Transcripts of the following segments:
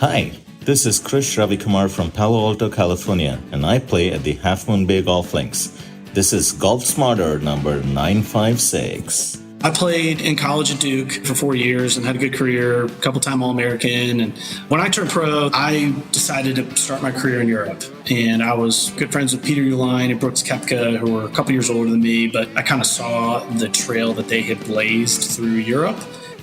Hi, this is Krish Ravikumar from Palo Alto, California, and I play at the Half Moon Bay Golf Links. This is Golf Smarter number 956. I played in college at Duke for 4 years and had a good career, a couple-time All-American. And when I turned pro, I decided to start my career in Europe. And I was good friends with Peter Uline and Brooks Koepka, who were a couple years older than me, but I kind of saw the trail that they had blazed through Europe,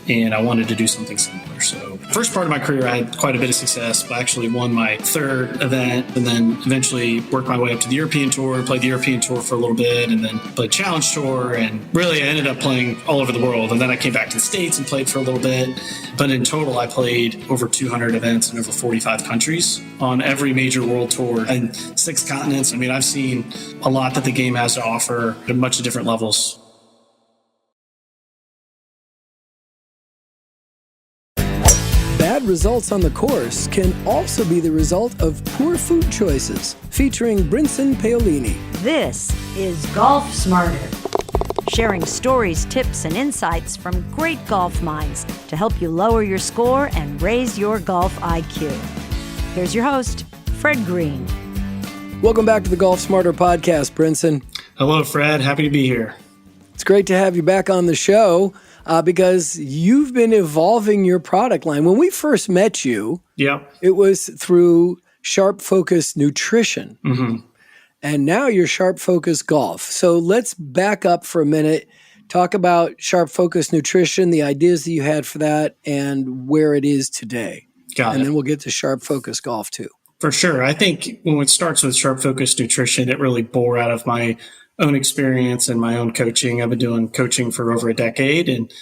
and I wanted to do something similar. So first part of my career, I had quite a bit of success, but I actually won my third event and then eventually worked my way up to the European Tour, played the European Tour for a little bit, and then played Challenge Tour. And really, I ended up playing all over the world. And then I came back to the States and played for a little bit. But in total, I played over 200 events in over 45 countries on every major world tour and 6 continents. I mean, I've seen a lot that the game has to offer at much different levels. Bad results on the course can also be the result of poor food choices. Featuring Brinson Paolini. This is Golf Smarter, sharing stories, tips, and insights from great golf minds to help you lower your score and raise your golf IQ. Here's your host, Fred Green. Welcome back to the Golf Smarter podcast, Brinson. Hello, Fred. Happy to be here. It's great to have you back on the show. Because you've been evolving your product line. When we first met you, it was through Sharp Focus Nutrition. Mm-hmm. And now you're Sharp Focus Golf. So let's back up for a minute, talk about Sharp Focus Nutrition, the ideas that you had for that, and where it is today. Got it. And then we'll get to Sharp Focus Golf too. For sure. I think when it starts with Sharp Focus Nutrition, it really bore out of my own experience and my own coaching. I've been doing coaching for over a decade, and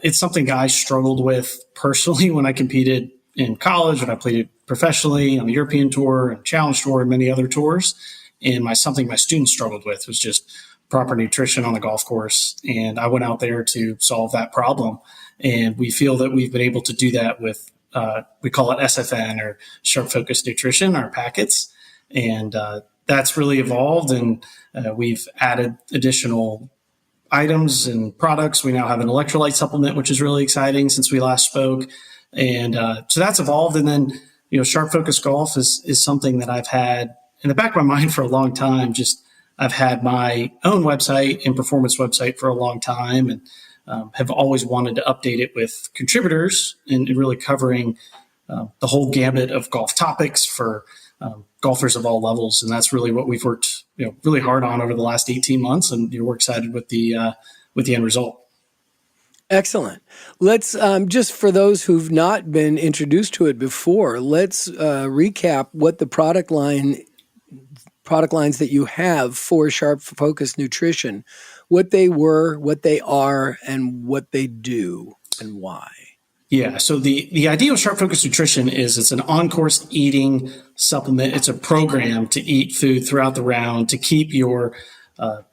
it's something I struggled with personally when I competed in college, when I played professionally on the European Tour and Challenge Tour and many other tours. And something my students struggled with was just proper nutrition on the golf course. And I went out there to solve that problem. And we feel that we've been able to do that with, we call it SFN, or Sharp Focus Nutrition, our packets. And that's really evolved, and we've added additional items and products. We now have an electrolyte supplement, which is really exciting since we last spoke. And so that's evolved. And then, Sharp Focus Golf is something that I've had in the back of my mind for a long time. I've had my own website and performance website for a long time, and have always wanted to update it with contributors and really covering the whole gamut of golf topics for golfers of all levels. And that's really what we've worked really hard on over the last 18 months. And we're excited with the end result. Excellent. Let's just for those who've not been introduced to it before, let's recap what the product lines that you have for Sharp Focus Nutrition, what they were, what they are, and what they do and why. Yeah. So the idea of Sharp Focus Nutrition is it's an on-course eating supplement. It's a program to eat food throughout the round to keep your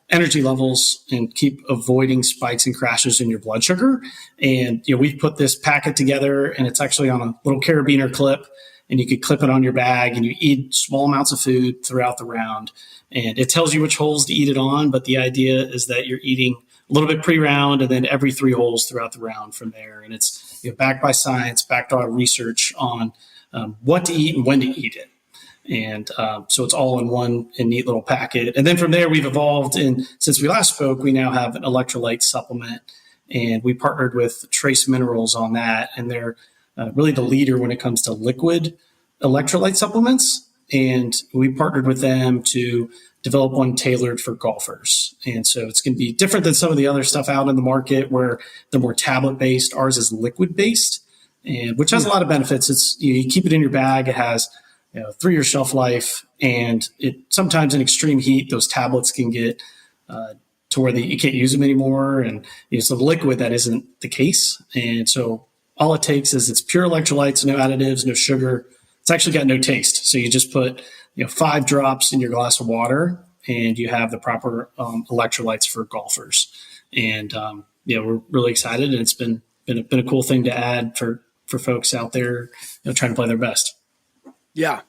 energy levels and keep avoiding spikes and crashes in your blood sugar. And, we've put this packet together, and it's actually on a little carabiner clip, and you could clip it on your bag, and you eat small amounts of food throughout the round. And it tells you which holes to eat it on. But the idea is that you're eating a little bit pre-round and then every 3 holes throughout the round from there. And it's backed by science, backed by research on what to eat and when to eat it. And so it's all in one neat little packet. And then from there, we've evolved. And since we last spoke, we now have an electrolyte supplement. And we partnered with Trace Minerals on that. And they're really the leader when it comes to liquid electrolyte supplements. And we partnered with them to develop one tailored for golfers. And so it's going to be different than some of the other stuff out in the market where they're more tablet-based. Ours is liquid-based, and which has a lot of benefits. It's you keep it in your bag. It has 3-year shelf life, and it sometimes in extreme heat, those tablets can get to where you can't use them anymore. And so the liquid, that isn't the case. And so all it takes is it's pure electrolytes, no additives, no sugar. It's actually got no taste. So you just put 5 drops in your glass of water, and you have the proper electrolytes for golfers. And we're really excited, and it's been a cool thing to add for folks out there trying to play their best. Yeah.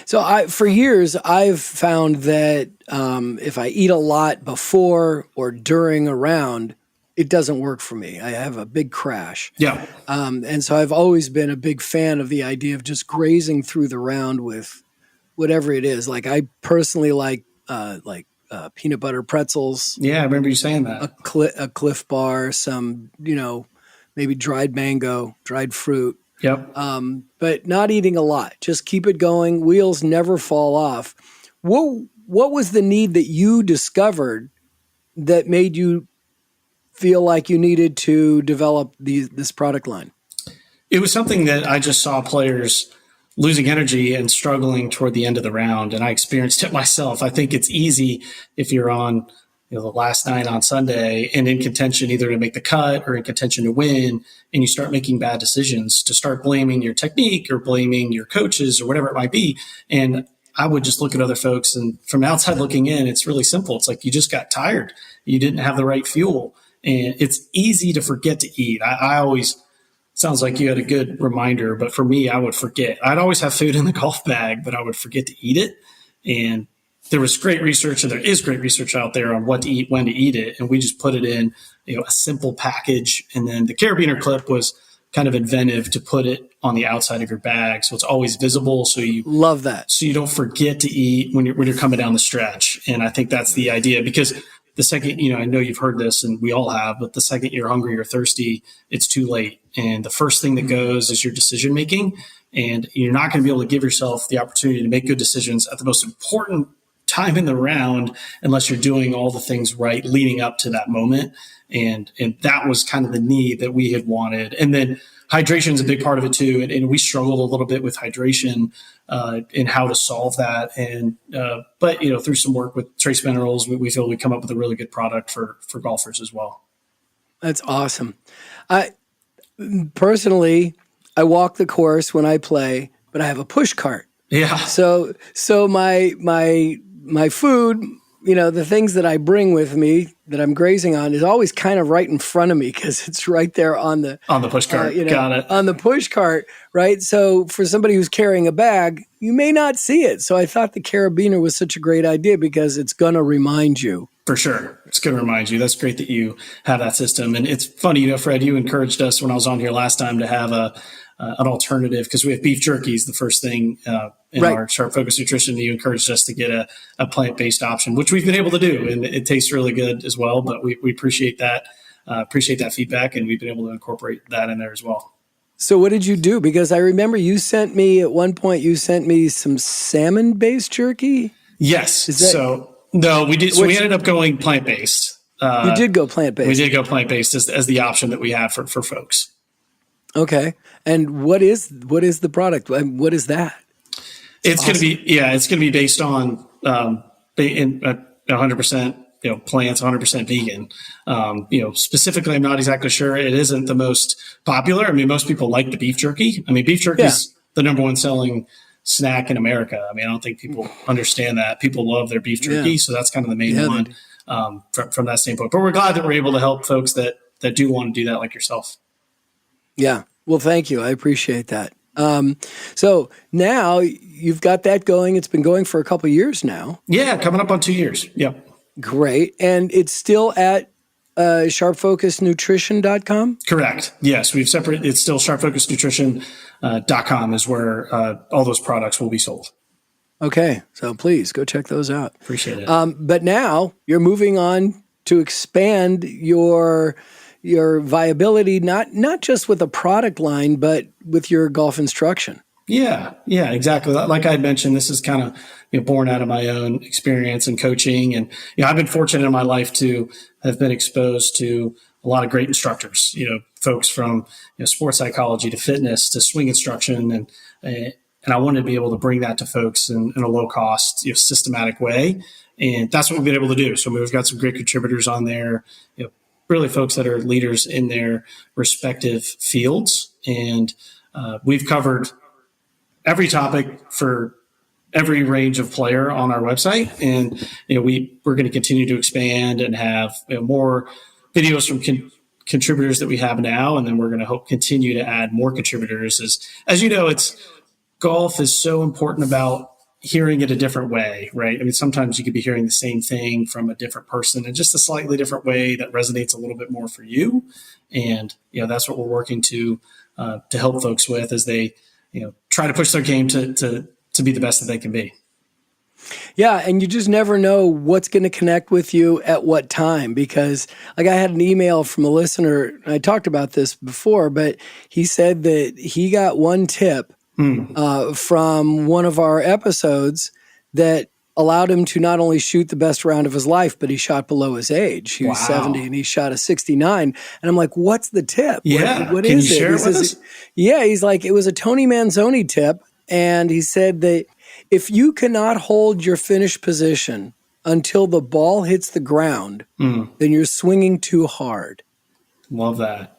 So for years, I've found that if I eat a lot before or during a round, it doesn't work for me. I have a big crash. Yeah. And so I've always been a big fan of the idea of just grazing through the round with whatever it is. Like I personally like peanut butter pretzels. Yeah, I remember you saying that. A Cliff Bar, some, maybe dried mango, dried fruit. Yep. But not eating a lot. Just keep it going. Wheels never fall off. What was the need that you discovered that made you feel like you needed to develop this product line? It was something that I just saw players losing energy and struggling toward the end of the round, and I experienced it myself. I think it's easy if you're on the last nine on Sunday and in contention either to make the cut or in contention to win, and you start making bad decisions, to start blaming your technique or blaming your coaches or whatever it might be. And I would just look at other folks, and from the outside looking in, it's really simple. It's like you just got tired. You didn't have the right fuel. And it's easy to forget to eat. I always, sounds like you had a good reminder, but for me, I would forget. I'd always have food in the golf bag, but I would forget to eat it. And there was great research, and there is great research out there on what to eat, when to eat it. And we just put it in, a simple package. And then the carabiner clip was kind of inventive to put it on the outside of your bag, so it's always visible. So you love that. So you don't forget to eat when you're coming down the stretch. And I think that's the idea, because the second, I know you've heard this and we all have, but the second you're hungry or thirsty, it's too late. And the first thing that goes is your decision making. And you're not going to be able to give yourself the opportunity to make good decisions at the most important time in the round unless you're doing all the things right leading up to that moment. And that was kind of the need that we had wanted. And then hydration is a big part of it too. And we struggled a little bit with hydration and how to solve that. And but through some work with trace minerals, we feel we come up with a really good product for golfers as well. That's awesome. Personally, I walk the course when I play, but I have a push cart. Yeah. So my food, the things that I bring with me that I'm grazing on is always kind of right in front of me because it's right there on the push cart. Got it. On the push cart, right? So for somebody who's carrying a bag, you may not see it. So I thought the carabiner was such a great idea because it's going to remind you. For sure. It's going to remind you. That's great that you have that system. And it's funny, Fred, you encouraged us when I was on here last time to have an alternative, because we have beef jerkies, the first thing in our Sharp Focus Nutrition. You encouraged us to get a plant-based option, which we've been able to do, and it tastes really good as well. But we appreciate that feedback, and we've been able to incorporate that in there as well. So what did you do? Because I remember you sent me some salmon-based jerky. Yes. No, we did. So we ended up going plant-based. You did go plant-based. We did go plant-based as the option that we have for folks. Okay. And what is the product? What is that? It's awesome. It's going to be based on 100%, plants, 100% vegan. Specifically, I'm not exactly sure. It isn't the most popular. I mean, most people like the beef jerky. I mean, beef jerky is the number one selling snack in America. I mean, I don't think people understand that. People love their beef jerky. So that's kind of the main one from that standpoint. But we're glad that we're able to help folks that do want to do that like yourself. Yeah. Well, thank you. I appreciate that. So now you've got that going. It's been going for a couple of years now. Yeah, coming up on 2 years. Yep. Great. And it's still at sharpfocusnutrition.com? Correct. Yes, we've separated. It's still sharpfocusnutrition.com is where all those products will be sold. Okay. So please go check those out. Appreciate it. But now you're moving on to expand your viability, not just with a product line, but with your golf instruction. Yeah, exactly. Like I had mentioned, this is kind of born out of my own experience in coaching. And I've been fortunate in my life to have been exposed to a lot of great instructors, folks from sports psychology to fitness to swing instruction. And I wanted to be able to bring that to folks in a low cost, systematic way. And that's what we've been able to do. So we've got some great contributors on there, really folks that are leaders in their respective fields. And we've covered every topic for every range of player on our website. And we're going to continue to expand and have more videos from contributors that we have now. And then we're going to hope continue to add more contributors. As you know, golf is so important about hearing it a different way, right? I mean, sometimes you could be hearing the same thing from a different person in just a slightly different way that resonates a little bit more for you. And, that's what we're working to help folks with as they, try to push their game to be the best that they can be. Yeah, and you just never know what's going to connect with you at what time, because like I had an email from a listener, and I talked about this before, but he said that he got one tip from one of our episodes that allowed him to not only shoot the best round of his life, but he shot below his age. He was 70 and he shot a 69. And I'm like, what's the tip? Yeah. What Can is you it? share He it with says, us? yeah, he's like, it was a Tony Manzoni tip. And he said that if you cannot hold your finish position until the ball hits the ground, then you're swinging too hard. Love that.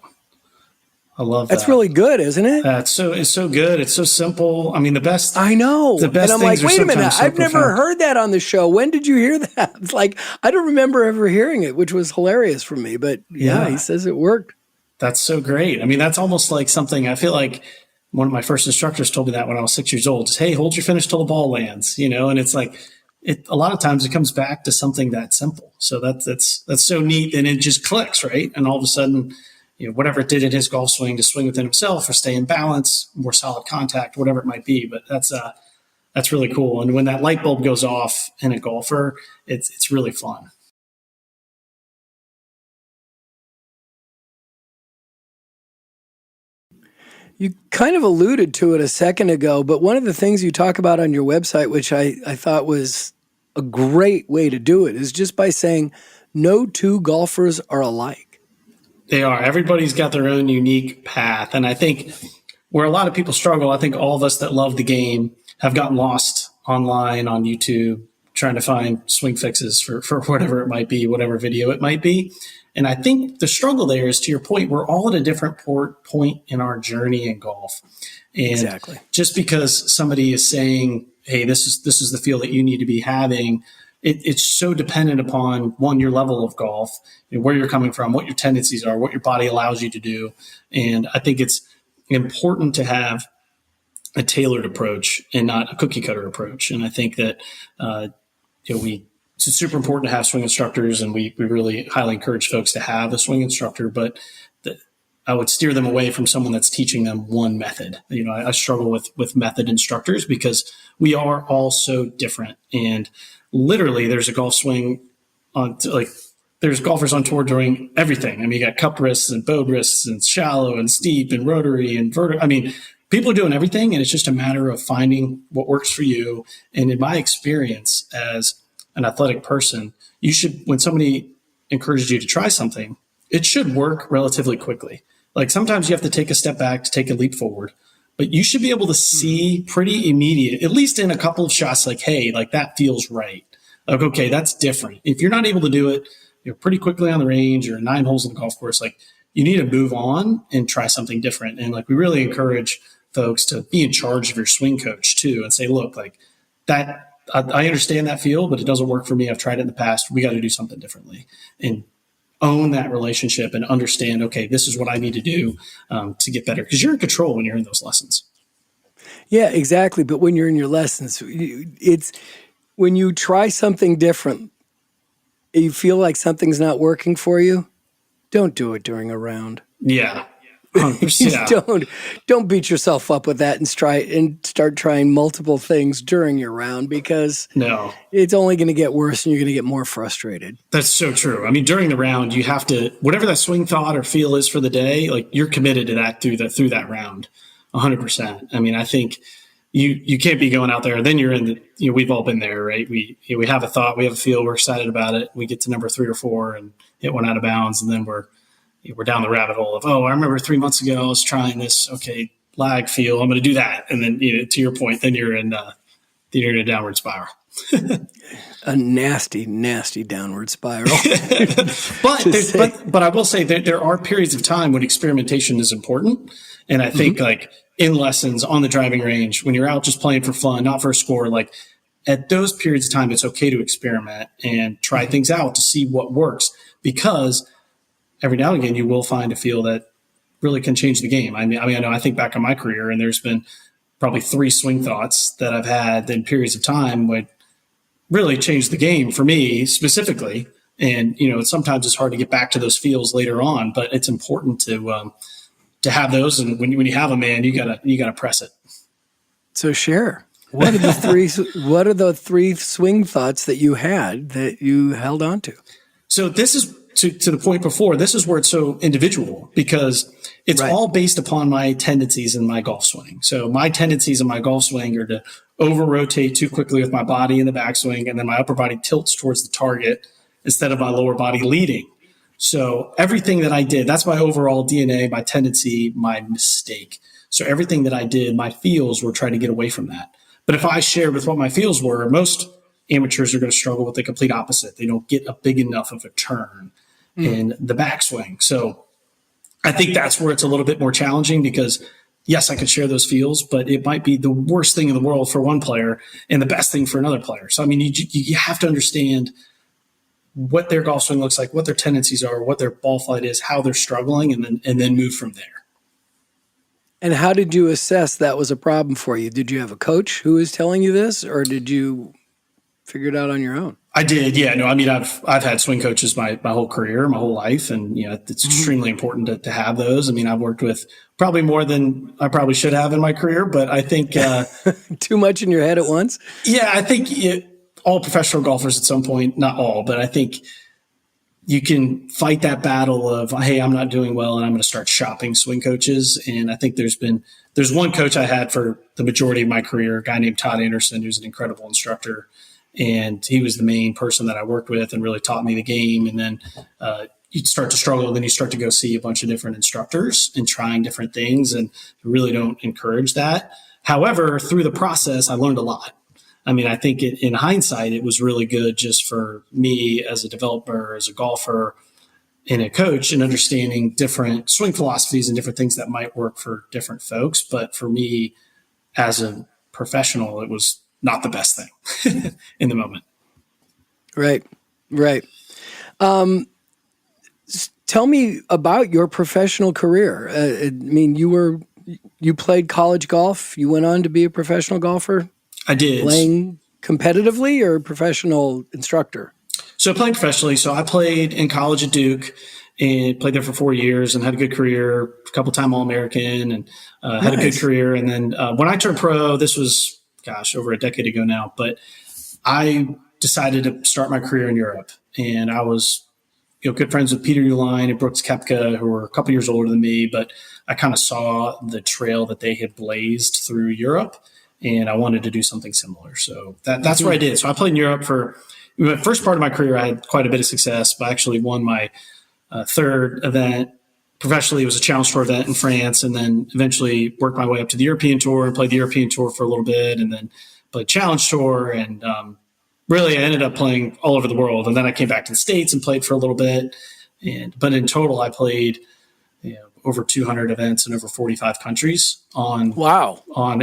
I love that. That's really good, isn't it? It's so good. It's so simple. I mean, I know. The best and I'm things like, are wait a minute, sometimes so I've never profound. heard that on the show. When did you hear that? It's like, I don't remember ever hearing it, which was hilarious for me. But yeah, he says it worked. That's so great. I mean, that's almost like something I feel like one of my first instructors told me that when I was 6 years old. Just, hey, hold your finish till the ball lands, and it's like, a lot of times it comes back to something that simple. So that's so neat. And it just clicks, right? And all of a sudden, whatever it did in his golf swing to swing within himself or stay in balance, more solid contact, whatever it might be. But that's really cool. And when that light bulb goes off in a golfer, it's really fun. You kind of alluded to it a second ago, but one of the things you talk about on your website, which I thought was a great way to do it, is just by saying no two golfers are alike. They are. Everybody's got their own unique path. And I think where a lot of people struggle, I think all of us that love the game have gotten lost online on YouTube trying to find swing fixes for whatever it might be, whatever video it might be. And I think the struggle there is, to your point, we're all at a different point in our journey in golf. And exactly. Just because somebody is saying, hey, this is the feel that you need to be having, it's so dependent upon, one, your level of golf, where you're coming from, what your tendencies are, what your body allows you to do. And I think it's important to have a tailored approach and not a cookie cutter approach. And I think that, it's super important to have swing instructors, and we really highly encourage folks to have a swing instructor, but I would steer them away from someone that's teaching them one method. I struggle with method instructors because we are all so different. And literally there's a golf swing there's golfers on tour doing everything. I mean, you got cup wrists and bowed wrists and shallow and steep and rotary and vertical. I mean, people are doing everything, and it's just a matter of finding what works for you. And in my experience as an athletic person, you should, when somebody encourages you to try something, it should work relatively quickly. Like sometimes you have to take a step back to take a leap forward, but you should be able to see pretty immediate, at least in a couple of shots, like, hey, like that feels right. Like, okay, that's different. If you're not able to do it, pretty quickly on the range or 9 holes on the golf course, like you need to move on and try something different. And like, we really encourage folks to be in charge of your swing coach too, and say, look, like that, I understand that feel, but it doesn't work for me. I've tried it in the past. We got to do something differently, and own that relationship and understand, okay, this is what I need to do to get better. Because you're in control when you're in those lessons. Yeah, exactly. But when you're in your lessons, it's when you try something different, you feel like something's not working for you, don't do it during a round. Yeah. 100%. Don't beat yourself up with that and start trying multiple things during your round, because it's only going to get worse and you're going to get more frustrated. That's so true. I mean, during the round, you have to, whatever that swing thought or feel is for the day, like you're committed to that through that round, 100%. I mean, I think you can't be going out there and then you're in the, we've all been there, right? We have a thought, we have a feel, we're excited about it. We get to number 3 or 4 and hit one out of bounds, and then we're down the rabbit hole of, I remember 3 months ago I was trying this. Okay, lag feel, I'm going to do that, and then to your point, then you're in a downward spiral. A nasty, nasty downward spiral. but I will say that there are periods of time when experimentation is important, and I think like in lessons on the driving range, when you're out just playing for fun, not for a score, like at those periods of time, it's okay to experiment and try things out to see what works, because every now and again, you will find a feel that really can change the game. I mean, I know I think back on my career, and there's been probably 3 swing thoughts that I've had in periods of time would really change the game for me specifically. And, sometimes it's hard to get back to those feels later on, but it's important to have those. And when you have them, man, you gotta press it. So share. What are the three swing thoughts that you had that you held on to? So this is to the point before, this is where it's so individual because it's all based upon my tendencies in my golf swing. So my tendencies in my golf swing are to over rotate too quickly with my body in the backswing, and then my upper body tilts towards the target instead of my lower body leading. So everything that I did, that's my overall DNA, my tendency, my mistake. So everything that I did, my feels were trying to get away from that. But if I shared with what my feels were, most amateurs are going to struggle with the complete opposite. They don't get a big enough of a turn in the backswing. So I think that's where it's a little bit more challenging because, yes, I could share those feels, but it might be the worst thing in the world for one player and the best thing for another player. So, I mean, you have to understand what their golf swing looks like, what their tendencies are, what their ball flight is, how they're struggling, and then move from there. And how did you assess that was a problem for you? Did you have a coach who was telling you this, or did you figure it out on your own? I did, yeah. No, I mean, I've had swing coaches my whole career, my whole life, and it's extremely important to have those. I mean, I've worked with probably more than I probably should have in my career, but I think too much in your head at once. Yeah, I think all professional golfers at some point, not all, but I think you can fight that battle of, hey, I'm not doing well, and I'm going to start shopping swing coaches. And I think there's one coach I had for the majority of my career, a guy named Todd Anderson, who's an incredible instructor. And he was the main person that I worked with and really taught me the game. And then you start to struggle, and then you start to go see a bunch of different instructors and trying different things, and really don't encourage that. However, through the process, I learned a lot. I mean, I think in hindsight, it was really good just for me as a developer, as a golfer, and a coach, and understanding different swing philosophies and different things that might work for different folks. But for me as a professional, it was not the best thing in the moment. Right. Tell me about your professional career. I mean, you played college golf. You went on to be a professional golfer? I did. Playing competitively or professional instructor? So playing professionally. So I played in college at Duke and played there for 4 years and had a good career, a couple-time All-American, and had a good career. And then when I turned pro, this was, over a decade ago now, but I decided to start my career in Europe. And I was, good friends with Peter Uline and Brooks Koepka, who were a couple years older than me, but I kind of saw the trail that they had blazed through Europe, and I wanted to do something similar. So that's what I did. So I played in Europe for the first part of my career. I had quite a bit of success, but I actually won my third event professionally. It was a Challenge Tour event in France, and then eventually worked my way up to the European Tour and played the European Tour for a little bit, and then played Challenge Tour. And really, I ended up playing all over the world. And then I came back to the States and played for a little bit. But in total, I played over 200 events in over 45 countries on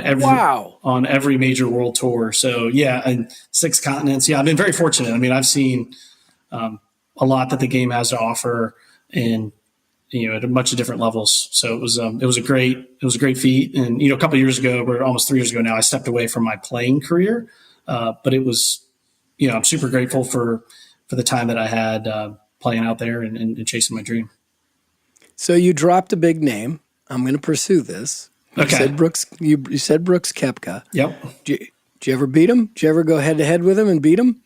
every major world tour. So and 6 continents. Yeah, I've been very fortunate. I mean, I've seen a lot that the game has to offer, and at a bunch of different levels. So it was a great feat. And a couple of years ago, or almost 3 years ago now, I stepped away from my playing career. But it was, I'm super grateful for the time that I had playing out there and chasing my dream. So you dropped a big name. I'm going to pursue this. You said Brooks. You said Brooks Koepka. Yep. Did you ever beat him? Did you ever go head to head with him and beat him?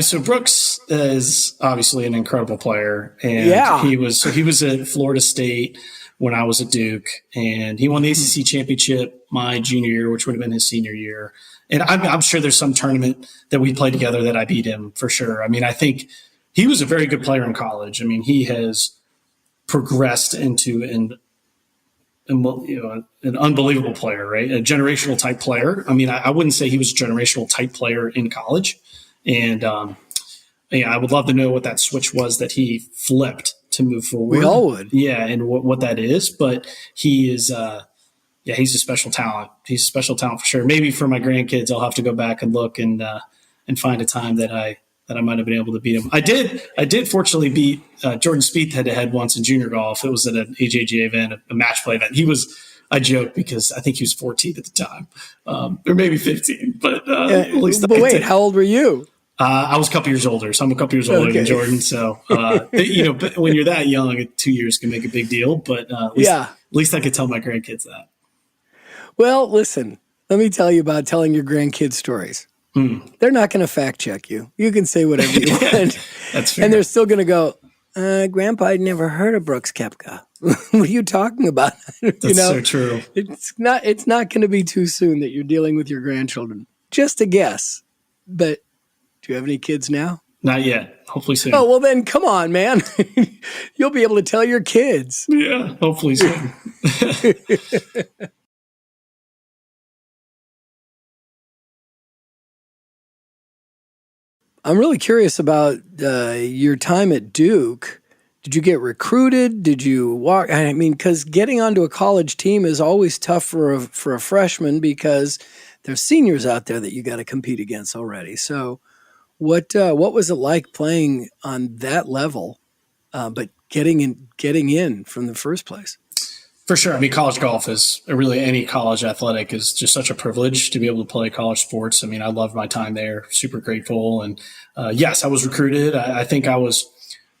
So Brooks is obviously an incredible player, and he was at Florida State when I was at Duke, and he won the ACC championship my junior year, which would have been his senior year. And I'm sure there's some tournament that we played together that I beat him for sure. I mean, I think he was a very good player in college. I mean, he has progressed into an unbelievable player, right? A generational type player. I mean, I wouldn't say he was a generational type player in college. And I would love to know what that switch was that he flipped to move forward. We all would. Yeah, and what that is. But he is he's a special talent. He's a special talent for sure. Maybe for my grandkids, I'll have to go back and look and find a time that I might have been able to beat him. I did fortunately beat Jordan Spieth head to head once in junior golf. It was at an AJGA event, a match play event. He was I joke because I think he was 14 at the time, or maybe 15. But at least. But wait, how old were you? I was a couple years older, so I'm a couple years older than Jordan. So, but when you're that young, 2 years can make a big deal. But at least I could tell my grandkids that. Well, listen, let me tell you about telling your grandkids stories. They're not going to fact check you. You can say whatever you want. That's fair. And they're still going to go, Grandpa, I'd never heard of Brooks Koepka. What are you talking about? That's so true. It's not going to be too soon that you're dealing with your grandchildren. Just a guess. But do you have any kids now? Not yet. Hopefully soon. Oh, well then, come on, man. You'll be able to tell your kids. Yeah, hopefully soon. I'm really curious about your time at Duke. Did you get recruited? Did you walk? I mean, because getting onto a college team is always tough for a freshman because there's seniors out there that you got to compete against already. So, what was it like playing on that level, but getting in from the first place? For sure. I mean, college golf is really any college athletic is just such a privilege to be able to play college sports. I mean, I loved my time there, super grateful. And yes, I was recruited. I think I was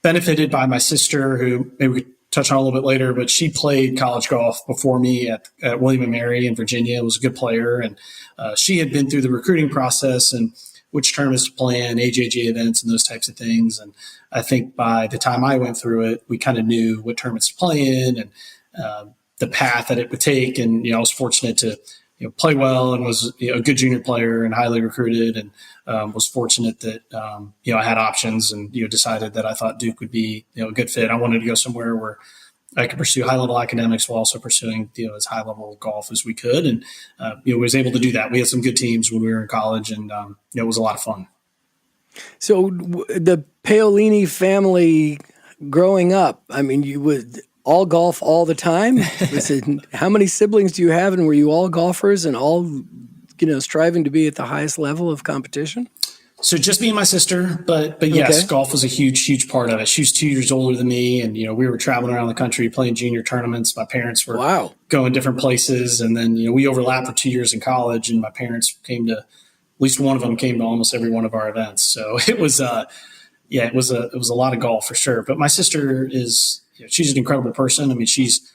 benefited by my sister, who maybe we could touch on a little bit later, but she played college golf before me at William & Mary in Virginia, was a good player. And she had been through the recruiting process and which tournaments to play in, AJG events and those types of things. And I think by the time I went through it, we kind of knew what tournaments to play in and the path that it would take. And, I was fortunate to, play well and was a good junior player and highly recruited and was fortunate that, I had options and, decided that I thought Duke would be, a good fit. I wanted to go somewhere where I could pursue high-level academics while also pursuing, as high-level golf as we could. And, was able to do that. We had some good teams when we were in college and, it was a lot of fun. So the Paolini family growing up, I mean, you would all golf all the time? How many siblings do you have, and were you all golfers and all, striving to be at the highest level of competition? So just me and my sister, but yes, golf was a huge part of it. She was 2 years older than me, and we were traveling around the country playing junior tournaments. My parents were going different places, and then we overlapped for 2 years in college, and my parents came to, at least one of them came to almost every one of our events. So it was it was a lot of golf for sure. But my sister is she's an incredible person. I mean, she's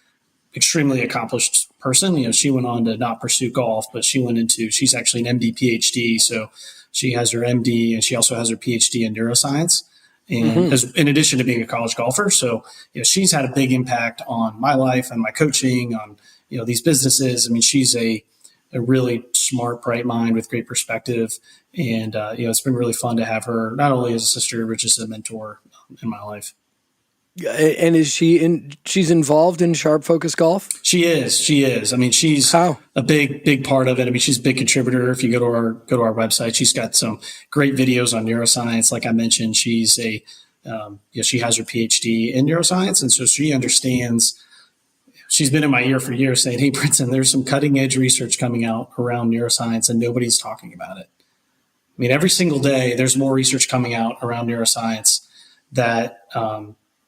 extremely accomplished person. She went on to not pursue golf, but she's actually an MD PhD. So she has her MD and she also has her PhD in neuroscience. And in addition to being a college golfer. So, she's had a big impact on my life and my coaching on, these businesses. I mean, she's a really smart, bright mind with great perspective. And, it's been really fun to have her not only as a sister, but just a mentor in my life. And she's involved in Sharp Focus Golf? She is. I mean, she's a big part of it. I mean, she's a big contributor. If you go to our website, she's got some great videos on neuroscience. Like I mentioned, she's she has her PhD in neuroscience. And so she understands, she's been in my ear for years saying, hey, Princeton, there's some cutting edge research coming out around neuroscience and nobody's talking about it. I mean, every single day there's more research coming out around neuroscience that,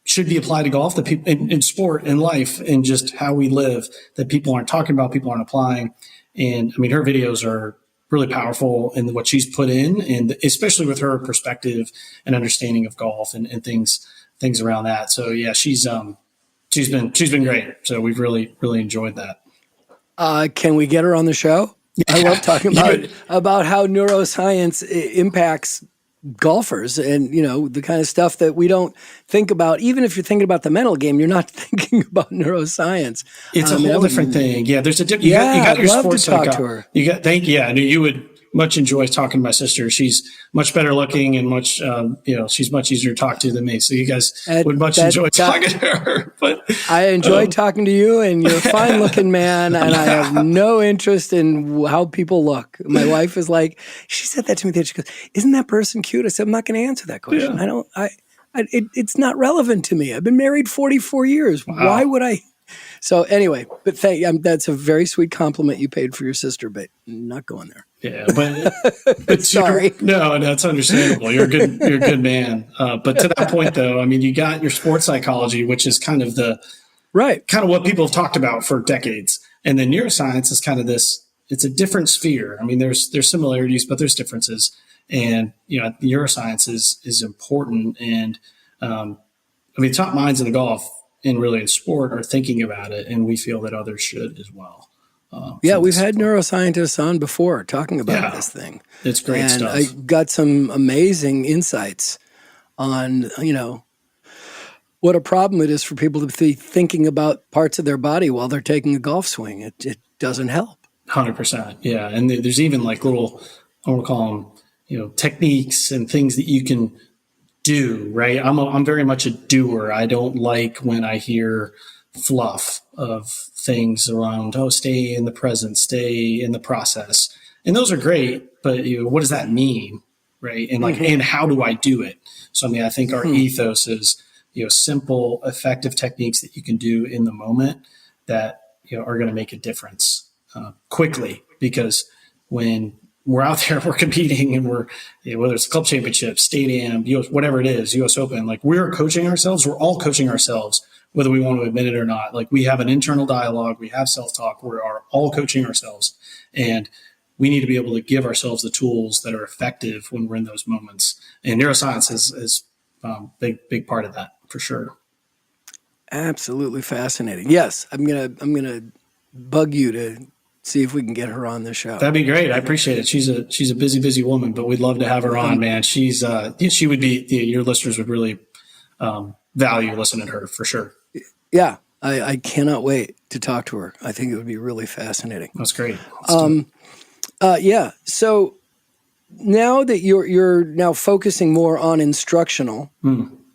should be applied to golf, that people in sport, in life, and just how we live, that people aren't talking about, people aren't applying. And I mean, her videos are really powerful in what she's put in, and especially with her perspective and understanding of golf and things around that. So yeah, she's been great. So we've really enjoyed that. Can we get her on the show? Yeah. I love talking about how neuroscience impacts golfers and, the kind of stuff that we don't think about. Even if you're thinking about the mental game, you're not thinking about neuroscience. It's a whole different thing. Yeah, there's a different. You got your sports to talk to her. I knew you would much enjoy talking to my sister. She's much better looking and much, she's much easier to talk to than me. So you guys would much enjoy talking to her. But I enjoy talking to you, and you're a fine looking man, and I have no interest in how people look. My wife is like, she said that to me. She goes, "Isn't that person cute?" I said, "I'm not going to answer that question. Yeah. It's not relevant to me. I've been married 44 years. Wow. Why would I?" So anyway, but that's a very sweet compliment you paid for your sister, but I'm not going there. Yeah, but sorry. No, that's understandable. You're a good man. But to that point, though, I mean, you got your sports psychology, which is kind of what people have talked about for decades. And then neuroscience is kind of it's a different sphere. I mean, there's similarities, but there's differences. And, neuroscience is important. And, top minds in the golf and really in sport are thinking about it. And we feel that others should as well. We've had neuroscientists on before talking about this thing. It's great and stuff. I got some amazing insights on, what a problem it is for people to be thinking about parts of their body while they're taking a golf swing. It doesn't help. 100%. Yeah. And there's even like little, I want to call them, techniques and things that you can do, right? I'm very much a doer. I don't like when I hear fluff of things around, stay in the present, stay in the process. And those are great, but what does that mean? Right. And and how do I do it? So, I think our ethos is, simple, effective techniques that you can do in the moment that, are going to make a difference quickly, because when we're out there, we're competing and we're, whether it's club championship, stadium, US, whatever it is, US Open, like we're coaching ourselves. We're all coaching ourselves, whether we want to admit it or not. Like we have an internal dialogue, we have self-talk, we are all coaching ourselves. And we need to be able to give ourselves the tools that are effective when we're in those moments. And neuroscience is big part of that for sure. Absolutely fascinating. Yes, I'm gonna bug you to see if we can get her on the show. That'd be great. I appreciate it. She's a busy woman, but we'd love to have her on, man. She's she would be, your listeners would really value listening to her for sure. Yeah, I cannot wait to talk to her. I think it would be really fascinating. That's great. So now that you're now focusing more on instructional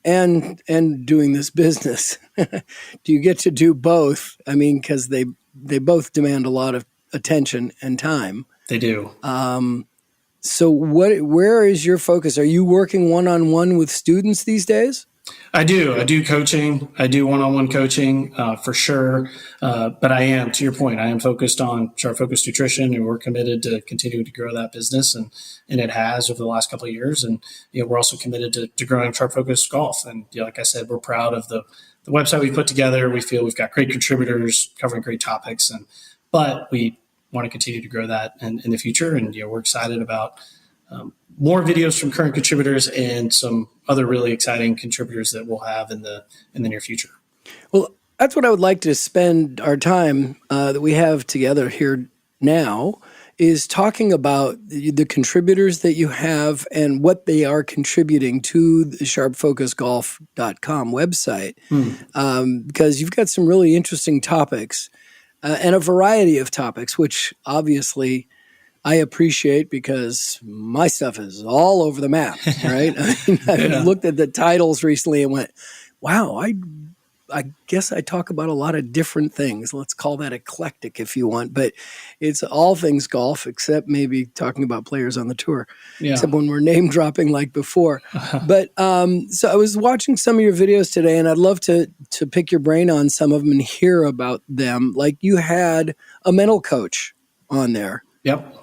and doing this business, do you get to do both? I mean, because they both demand a lot of attention and time. They do. So where is your focus? Are you working one-on-one with students these days? I do coaching. I do one-on-one coaching for sure. But I am, to your point, I am focused on Sharp Focus Nutrition, and we're committed to continue to grow that business. And it has over the last couple of years. And, we're also committed to growing Sharp Focus Golf. And, like I said, we're proud of the website we put together. We feel we've got great contributors covering great topics, but we want to continue to grow that in the future. And, we're excited about more videos from current contributors and some other really exciting contributors that we'll have in the near future. Well, that's what I would like to spend our time that we have together here now is talking about the contributors that you have and what they are contributing to the sharpfocusgolf.com website. Because you've got some really interesting topics and a variety of topics, which obviously I appreciate because my stuff is all over the map, right? I looked at the titles recently and went, wow, I guess I talk about a lot of different things. Let's call that eclectic if you want, but it's all things golf except maybe talking about players on the tour, except when we're name dropping like before. But so I was watching some of your videos today and I'd love to pick your brain on some of them and hear about them. Like you had a mental coach on there. Yep.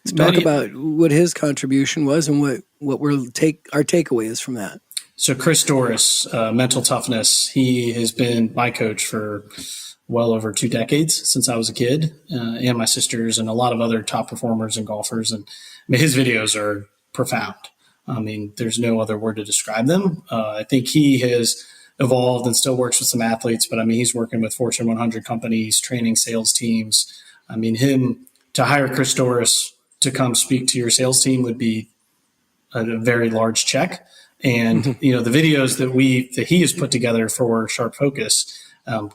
Let's talk about what his contribution was and what our takeaway is from that. So Chris Doris, mental-toughness, he has been my coach for well over 2 decades since I was a kid, and my sisters and a lot of other top performers and golfers. And his videos are profound. I mean, there's no other word to describe them. I think he has evolved and still works with some athletes, but he's working with Fortune 100 companies, training sales teams. To hire Chris Doris to come speak to your sales team would be a very large check. And, the videos that he has put together for Sharp Focus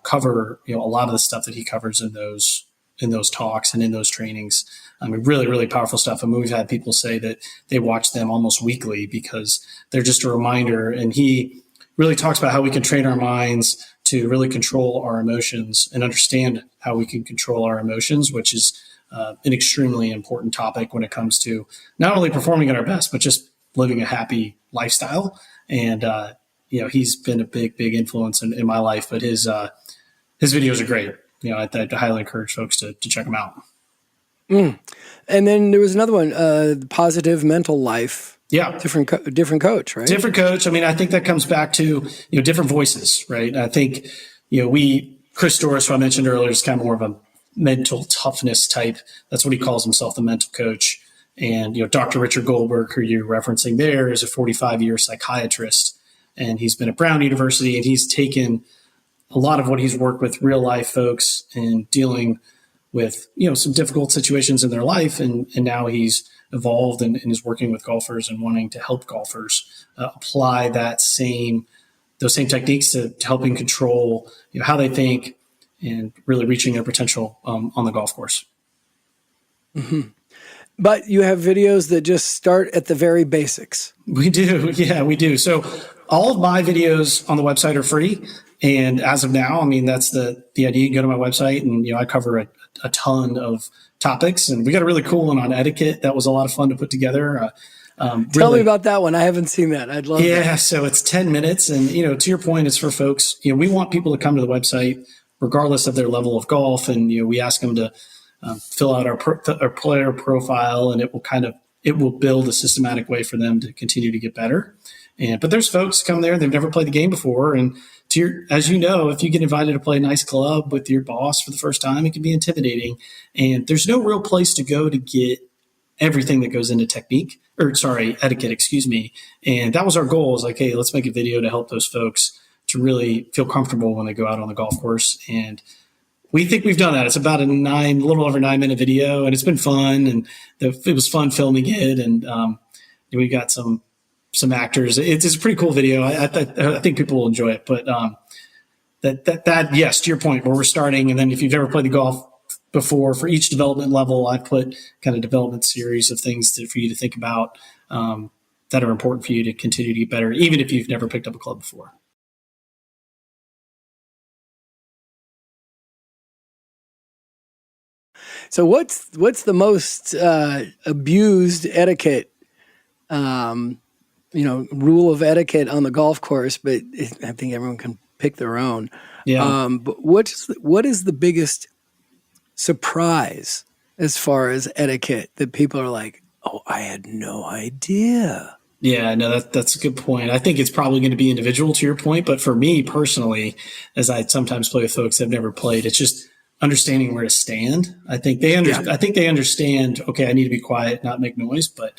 cover, a lot of the stuff that he covers in those talks and in those trainings. Really, really powerful stuff. We've had people say that they watch them almost weekly because they're just a reminder. And he really talks about how we can train our minds to really control our emotions and understand how we can control our emotions, which is an extremely important topic when it comes to not only performing at our best, but just living a happy lifestyle. And, he's been a big influence in my life, but his videos are great. I'd highly encourage folks to check them out. And then there was another one, Positive Mental Life. Yeah. Different coach, right? Different coach. I think that comes back to, different voices, right? I think, Chris Doris, who I mentioned earlier, is kind of more of a mental toughness type. That's what he calls himself, the mental coach. And, Dr. Richard Goldberg, who you're referencing there, is a 45-year psychiatrist. And he's been at Brown University, and he's taken a lot of what he's worked with real life folks and dealing with, some difficult situations in their life. And now he's evolved and is working with golfers and wanting to help golfers apply those same techniques to helping control how they think and really reaching their potential on the golf course. Mm-hmm. But you have videos that just start at the very basics. We do. Yeah, we do. So all of my videos on the website are free. And as of now, that's the idea. You go to my website and, I cover a ton of topics, and we got a really cool one on etiquette. That was a lot of fun to put together. Tell me about that one. I haven't seen that. I'd love that. Yeah. So it's 10 minutes. And, to your point, it's for folks, we want people to come to the website regardless of their level of golf. And, we ask them to fill out our player profile, and it will build a systematic way for them to continue to get better. But there's folks come there, they've never played the game before. And as you know, if you get invited to play a nice club with your boss for the first time, it can be intimidating. And there's no real place to go to get everything that goes into etiquette, excuse me. And that was our goal, is like, hey, let's make a video to help those folks to really feel comfortable when they go out on the golf course. And we think we've done that. It's about a little over 9-minute video, and it's been fun. And it was fun filming it. And we got some actors. It's a pretty cool video. I think people will enjoy it. But yes, to your point, where we're starting. And then if you've ever played the golf before, for each development level, I put kind of development series of things for you to think about that are important for you to continue to get better, even if you've never picked up a club before. So what's the most abused etiquette, rule of etiquette on the golf course? But I think everyone can pick their own. Yeah. But what is the biggest surprise as far as etiquette that people are like, oh, I had no idea? Yeah, no, that's a good point. I think it's probably going to be individual, to your point. But for me personally, as I sometimes play with folks that have never played, it's just understanding where to stand. I think they understand, okay, I need to be quiet, not make noise. But,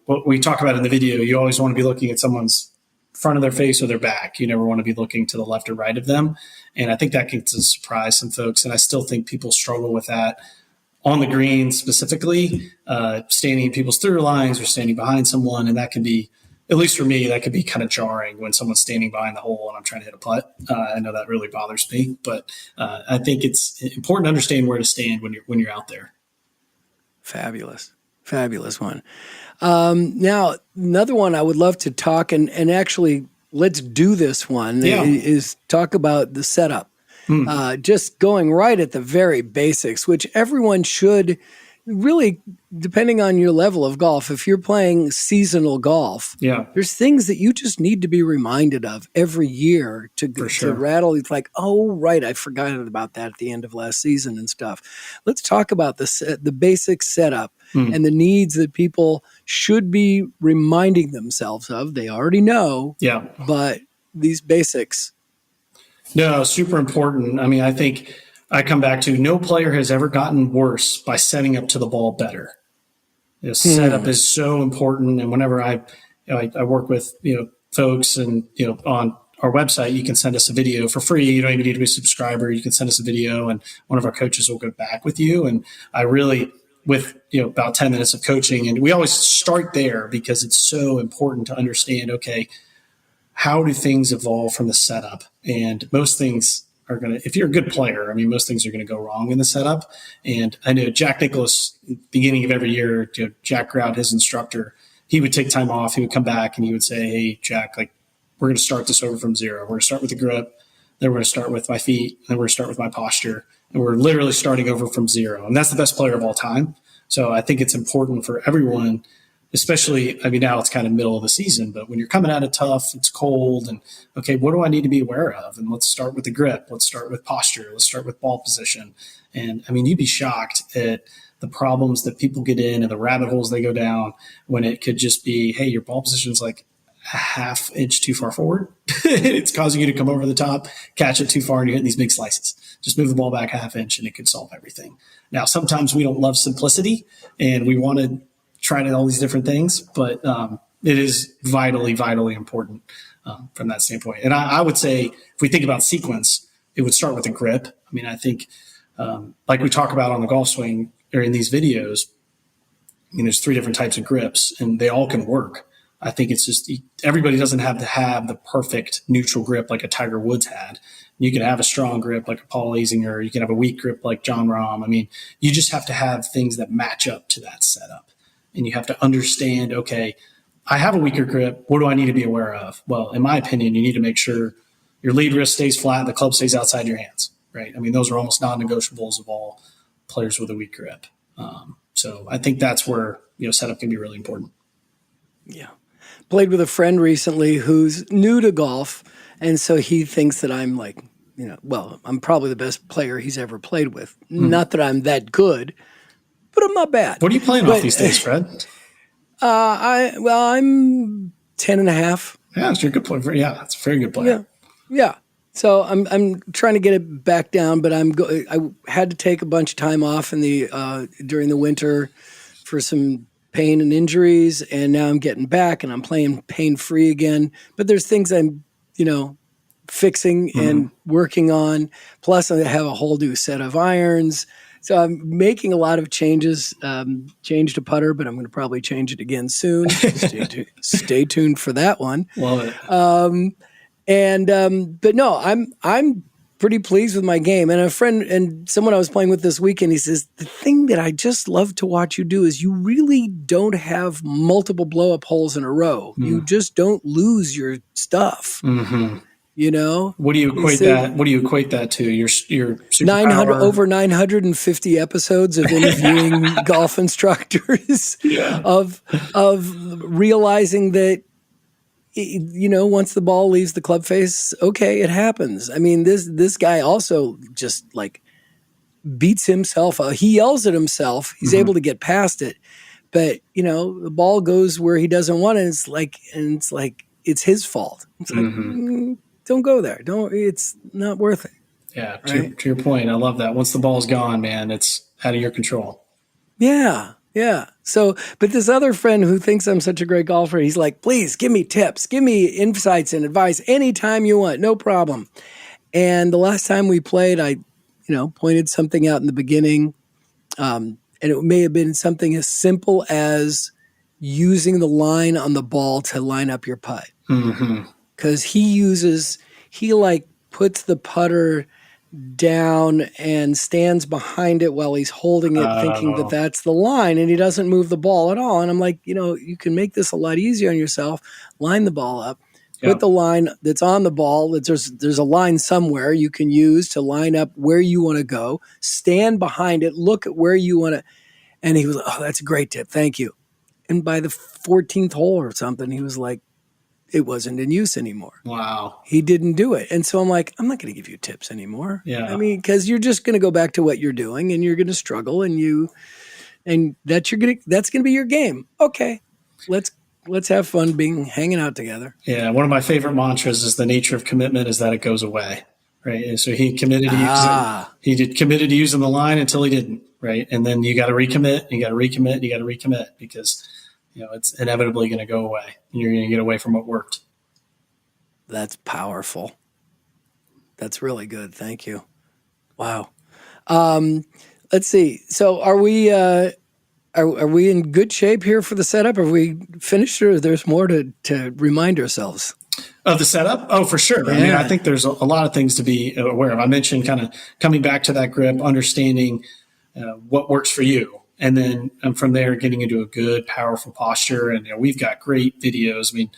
what we talk about in the video, you always want to be looking at someone's front of their face or their back. You never want to be looking to the left or right of them. And I think that can surprise some folks. And I still think people struggle with that on the green specifically, standing in people's through lines or standing behind someone. And that can be, at least for me, that could be kind of jarring when someone's standing behind the hole and I'm trying to hit a putt. I know that really bothers me, but I think it's important to understand where to stand when you're out there. Fabulous one. Now, another one I would love to talk and actually let's do this one is talk about the setup. Just going right at the very basics, which everyone should really, depending on your level of golf, if you're playing seasonal golf, there's things that you just need to be reminded of every year to rattle. It's like, oh, right, I forgot about that at the end of last season and stuff. Let's talk about the basic setup and the needs that people should be reminding themselves of. They already know, but these basics. No, super important. I think I come back to no player has ever gotten worse by setting up to the ball better. Setup is so important. And whenever I work with, folks and, on our website, you can send us a video for free. You don't even need to be a subscriber. You can send us a video and one of our coaches will go back with you. And I really, with, about 10 minutes of coaching, and we always start there because it's so important to understand, okay, how do things evolve from the setup? And most things are going to, if you're a good player, most things are going to go wrong in the setup. And I know Jack Nicklaus, beginning of every year, Jack Grout, his instructor, he would take time off. He would come back and he would say, hey, Jack, we're going to start this over from zero. We're going to start with the grip. Then we're going to start with my feet. Then we're going to start with my posture. And we're literally starting over from zero. And that's the best player of all time. So I think it's important for everyone, especially, now it's kind of middle of the season, but when you're coming out of tough, it's cold, and okay, what do I need to be aware of? And let's start with the grip. Let's start with posture. Let's start with ball position. And you'd be shocked at the problems that people get in and the rabbit holes they go down when it could just be, hey, your ball position is a half inch too far forward. It's causing you to come over the top, catch it too far, and you're hitting these big slices. Just move the ball back half inch and it could solve everything. Now, sometimes we don't love simplicity and we want to try all these different things, but it is vitally, vitally important from that standpoint. And I would say if we think about sequence, it would start with a grip. I mean, I think like we talk about on the golf swing or in these videos, I mean, there's 3 different types of grips and they all can work. I think it's just everybody doesn't have to have the perfect neutral grip like a Tiger Woods had. You can have a strong grip like a Paul Azinger. You can have a weak grip like John Rahm. I mean, you just have to have things that match up to that setup. And you have to understand, okay, I have a weaker grip. What do I need to be aware of? Well, in my opinion, you need to make sure your lead wrist stays flat and the club stays outside your hands, right? I mean, those are almost non-negotiables of all players with a weak grip. So I think that's where, setup can be really important. Yeah. Played with a friend recently who's new to golf. And so he thinks that I'm like, I'm probably the best player he's ever played with. Not that I'm that good, but I'm not bad. What are you playing off these days, Fred? I'm 10.5. Yeah, you're a good player. Yeah, that's a very good player. Yeah. So I'm trying to get it back down, but I had to take a bunch of time off during the winter for some pain and injuries, and now I'm getting back and I'm playing pain-free again. But there's things I'm, fixing and working on. Plus, I have a whole new set of irons. So I'm making a lot of changes. Changed a putter, but I'm going to probably change it again soon. Stay tuned for that one. Love it. But no, I'm pretty pleased with my game. And a friend and someone I was playing with this weekend, he says, the thing that I just love to watch you do is you really don't have multiple blow up holes in a row. You just don't lose your stuff. What do you equate that to? Your superpower? Over 950 episodes of interviewing golf instructors of realizing that, once the ball leaves the club face, okay, it happens. I mean, this guy also just like beats himself. He yells at himself. He's able to get past it, but the ball goes where he doesn't want it. It's like it's his fault. It's like, don't go there. It's not worth it. Yeah. To your point, I love that. Once the ball's gone, man, it's out of your control. Yeah. Yeah. So, but this other friend who thinks I'm such a great golfer, he's like, please give me tips, give me insights and advice anytime you want. No problem. And the last time we played, I, pointed something out in the beginning. And it may have been something as simple as using the line on the ball to line up your putt. Because he puts the putter down and stands behind it while he's holding it, thinking that that's the line, and he doesn't move the ball at all. And I'm like, you can make this a lot easier on yourself. Line the ball up, put the line that's on the ball. There's a line somewhere you can use to line up where you want to go. Stand behind it, look at where you want to. And he was like, oh, that's a great tip. Thank you. And by the 14th hole or something, he was like, it wasn't in use anymore. Wow. He didn't do it. And so I'm like, I'm not going to give you tips anymore. Yeah. I mean, because you're just going to go back to what you're doing and you're going to struggle and that's going to be your game. Okay. Let's have fun hanging out together. Yeah. One of my favorite mantras is the nature of commitment is that it goes away. Right. And so he committed to using the line until he didn't. Right. And then you got to recommit, you got to recommit because it's inevitably going to go away and you're going to get away from what worked. That's powerful. That's really good. Thank you. Wow. Let's see. So are we in good shape here for the setup? Are we finished or there's more to remind ourselves? Of the setup? Oh, for sure. Yeah. I mean, I think there's a lot of things to be aware of. I mentioned kind of coming back to that grip, understanding what works for you. And then from there, getting into a good, powerful posture. And we've got great videos. I mean,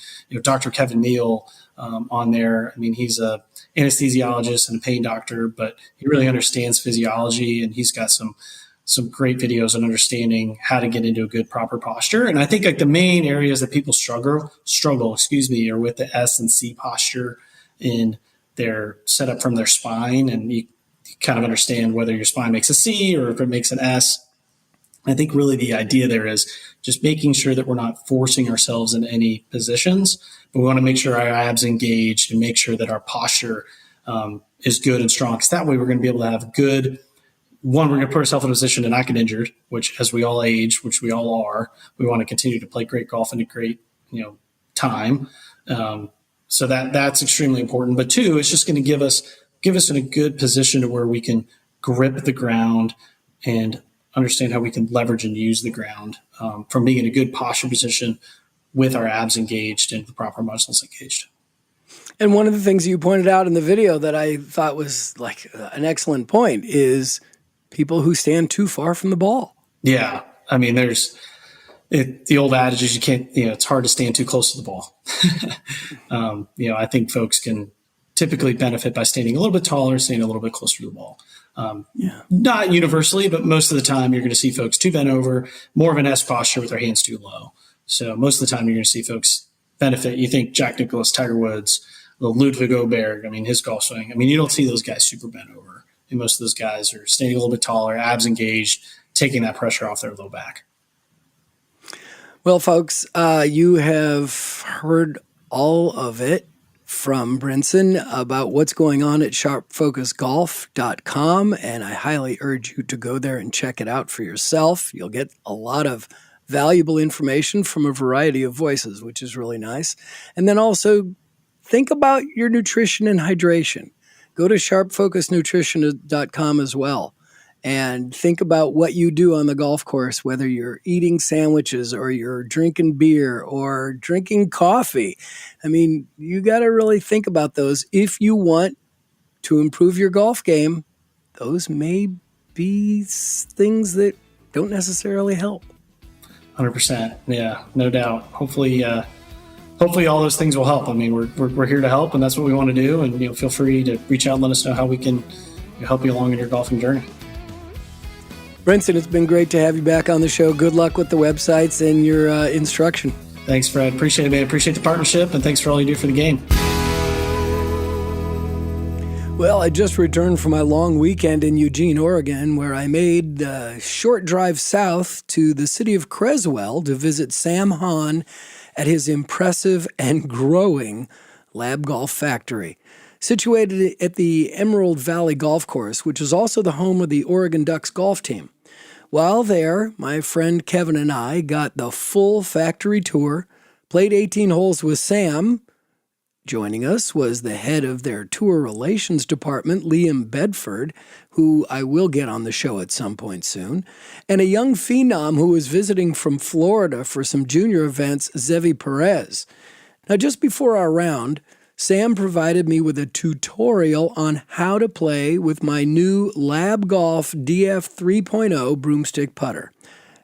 Dr. Kevin Neal on there. I mean, he's a anesthesiologist and a pain doctor, but he really understands physiology, and he's got some great videos on understanding how to get into a good, proper posture. And I think like the main areas that people struggle, are with the S and C posture in their setup from their spine. And you kind of understand whether your spine makes a C or if it makes an S. I think really the idea there is just making sure that we're not forcing ourselves in any positions, but we want to make sure our abs engaged and make sure that our posture is good and strong. Because that way we're going to be able to have good, one, we're going to put ourselves in a position to not get injured, which as we all age, which we all are, we want to continue to play great golf in a great, time. So that's extremely important. But two, it's just going to give us in a good position to where we can grip the ground and understand how we can leverage and use the ground from being in a good posture position with our abs engaged and the proper muscles engaged. And one of the things you pointed out in the video that I thought was like an excellent point is people who stand too far from the ball. Yeah. I mean, the old adage is you can't, it's hard to stand too close to the ball. I think folks can typically benefit by standing a little bit taller, standing a little bit closer to the ball. Not universally, but most of the time you're going to see folks too bent over, more of an S posture with their hands too low. So most of the time you're going to see folks benefit. You think Jack Nicklaus, Tiger Woods, Ludwig Oberg, his golf swing. You don't see those guys super bent over. And most of those guys are standing a little bit taller, abs engaged, taking that pressure off their low back. Well, folks, you have heard all of it from Brinson about what's going on at sharpfocusgolf.com, and I highly urge you to go there and check it out for yourself. You'll get a lot of valuable information from a variety of voices, which is really nice. And then also think about your nutrition and hydration. Go to sharpfocusnutrition.com as well. And think about what you do on the golf course, whether you're eating sandwiches or you're drinking beer or drinking coffee. You got to really think about those. If you want to improve your golf game, those may be things that don't necessarily help. 100%. Yeah, no doubt. Hopefully all those things will help. We're here to help, and that's what we want to do. And feel free to reach out and let us know how we can help you along in your golfing journey. Brinson, it's been great to have you back on the show. Good luck with the websites and your instruction. Thanks, Fred. Appreciate it, man. Appreciate the partnership, and thanks for all you do for the game. Well, I just returned from my long weekend in Eugene, Oregon, where I made a short drive south to the city of Creswell to visit Sam Hahn at his impressive and growing Lab Golf factory. Situated at the Emerald Valley Golf Course, which is also the home of the Oregon Ducks golf team. While there, my friend Kevin and I got the full factory tour, played 18 holes with Sam. Joining us was the head of their tour relations department, Liam Bedford, who I will get on the show at some point soon, and a young phenom who was visiting from Florida for some junior events, Zevi Perez. Now, just before our round, Sam provided me with a tutorial on how to play with my new Lab Golf DF 3.0 broomstick putter.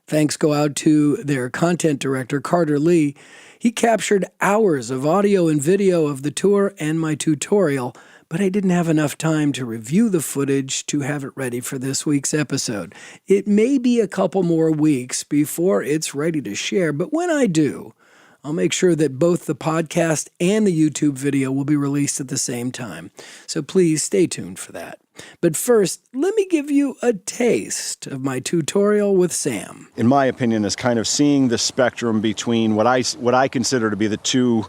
Thanks go out to their content director, Carter Lee. He captured hours of audio and video of the tour and my tutorial, but I didn't have enough time to review the footage to have it ready for this week's episode. It may be a couple more weeks before it's ready to share, but when I do, I'll make sure that both the podcast and the YouTube video will be released at the same time. So please stay tuned for that. But first, let me give you a taste of my tutorial with Sam. In my opinion, is kind of seeing the spectrum between what I consider to be the two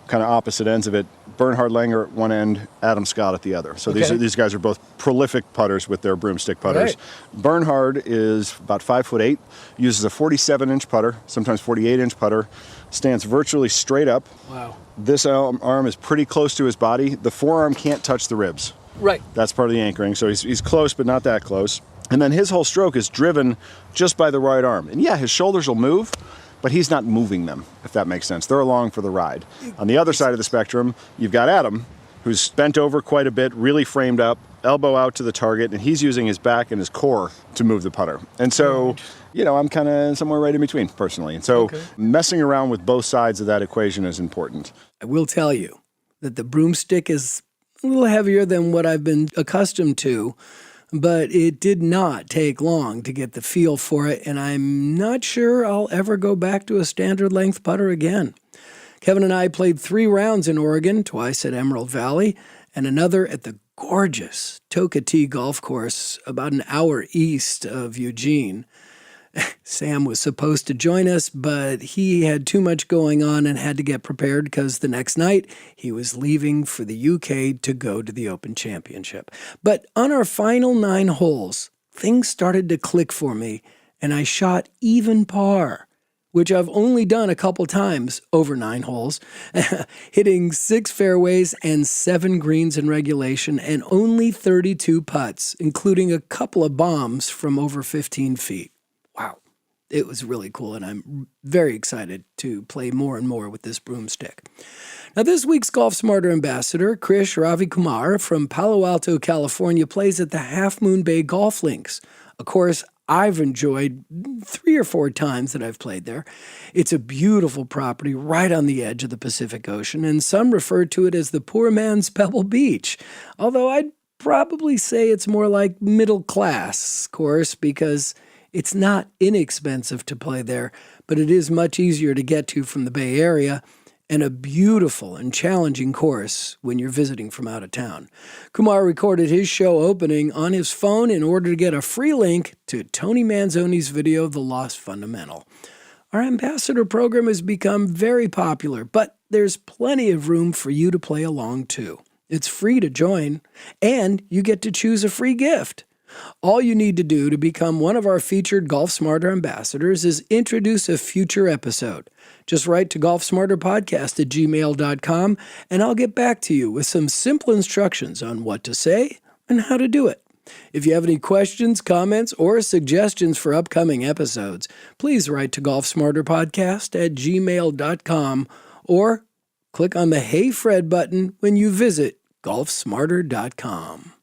kind of opposite ends of it. Bernhard Langer at one end, Adam Scott at the other. So okay. these guys are both prolific putters with their broomstick putters. Right. Bernhard is about 5'8", uses a 47-inch putter, sometimes 48-inch putter, stands virtually straight up. Wow. This arm is pretty close to his body. The forearm can't touch the ribs. Right. That's part of the anchoring. So he's close, but not that close. And then his whole stroke is driven just by the right arm. And yeah, his shoulders will move, but he's not moving them, if that makes sense. They're along for the ride. On the other side of the spectrum, you've got Adam, who's bent over quite a bit, really framed up, elbow out to the target, and he's using his back and his core to move the putter. And so, I'm kind of somewhere right in between, personally. And so messing around with both sides of that equation is important. I will tell you that the broomstick is a little heavier than what I've been accustomed to, but it did not take long to get the feel for it, and I'm not sure I'll ever go back to a standard length putter again. Kevin and I played 3 rounds in Oregon, twice at Emerald Valley, and another at the gorgeous Tokatee Golf Course about an hour east of Eugene. Sam was supposed to join us, but he had too much going on and had to get prepared because the next night he was leaving for the UK to go to the Open Championship. But on our final 9 holes, things started to click for me, and I shot even par, which I've only done a couple times over 9 holes, hitting 6 fairways and 7 greens in regulation and only 32 putts, including a couple of bombs from over 15 feet. Wow. It was really cool, and I'm very excited to play more and more with this broomstick. Now, this week's Golf Smarter ambassador, Krish Ravikumar from Palo Alto, California, plays at the Half Moon Bay Golf Links, a course I've enjoyed 3 or 4 times that I've played there. It's a beautiful property right on the edge of the Pacific Ocean, and some refer to it as the poor man's Pebble Beach, although I'd probably say it's more like middle class course because it's not inexpensive to play there, but it is much easier to get to from the Bay Area, and a beautiful and challenging course when you're visiting from out of town. Kumar recorded his show opening on his phone in order to get a free link to Tony Manzoni's video, The Lost Fundamental. Our ambassador program has become very popular, but there's plenty of room for you to play along too. It's free to join, and you get to choose a free gift. All you need to do to become one of our featured Golf Smarter ambassadors is introduce a future episode. Just write to golfsmarterpodcast@gmail.com, and I'll get back to you with some simple instructions on what to say and how to do it. If you have any questions, comments, or suggestions for upcoming episodes, please write to golfsmarterpodcast@gmail.com or click on the Hey Fred button when you visit golfsmarter.com.